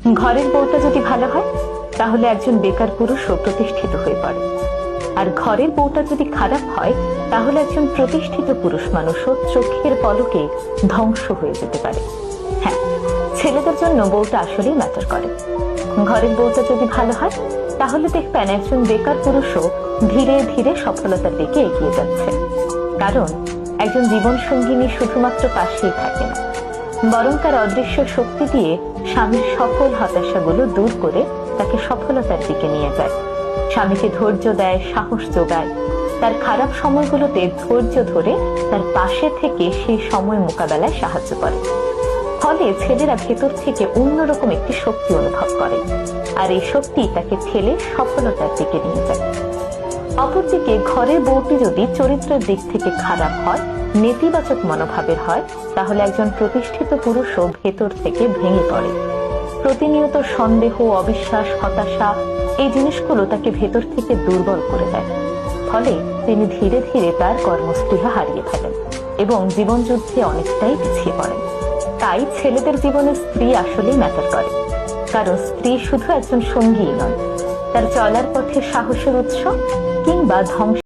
ঘরের বউটা যদি ভালো হয় তাহলে একজন বেকার পুরুষও প্রতিষ্ঠিত হয়ে পড়ে, আর ঘরের বউটা যদি খারাপ হয় তাহলে একজন প্রতিষ্ঠিত পুরুষ মানুষও চোখের পলকে ধ্বংস হয়ে যেতে পারে। হ্যাঁ, ছেলেদের জন্য বউটা আসলেই ম্যাটার করে। ঘরের বউটা যদি ভালো হয় তাহলে দেখবেন একজন বেকার পুরুষও ধীরে ধীরে সফলতার দিকে এগিয়ে যাচ্ছে। কারণ একজন জীবন সঙ্গিনী শুধুমাত্র পাশেই থাকে না, বরং তার অদৃশ্য শক্তি দিয়ে স্বামীর সকল হতাশাগুলো দূর করে তাকে সফলতার দিকে নিয়ে যায়। স্বামীকে ধৈর্য দেয়, সাহস যোগায়, তার খারাপ সময়গুলোতে ধৈর্য ধরে তার পাশে থেকে সেই সময় মোকাবেলায় সাহায্য করে। ফলে ছেলেরা ভেতর থেকে অন্যরকম একটি শক্তি অনুভব করে, আর এই শক্তি তাকে ঠেলে সফলতার দিকে নিয়ে যায়। অপরদিকে ঘরের বউটি যদি চরিত্রের দিক থেকে খারাপ হয়, নেতিবাচক মনোভাবের হয়, তাহলে একজন প্রতিষ্ঠিত পুরুষও ভেতর থেকে ভেঙে পড়ে। প্রতিনিয়ত সন্দেহ, অবিশ্বাস, হতাশা এই জিনিসগুলো তাকে ভেতর থেকে দুর্বল করে দেয়। ফলে তিনি ধীরে ধীরে তার কর্মস্পৃহা হারিয়ে ফেলেন এবং জীবন যুদ্ধে অনেকটাই পিছিয়ে পড়েন। তাই ছেলেদের জীবনে স্ত্রী আসলেই ম্যাটার করে, কারণ স্ত্রী শুধু একজন সঙ্গী নয়, তার চলার পথে সাহসের উৎস কিংবা ধ্বংস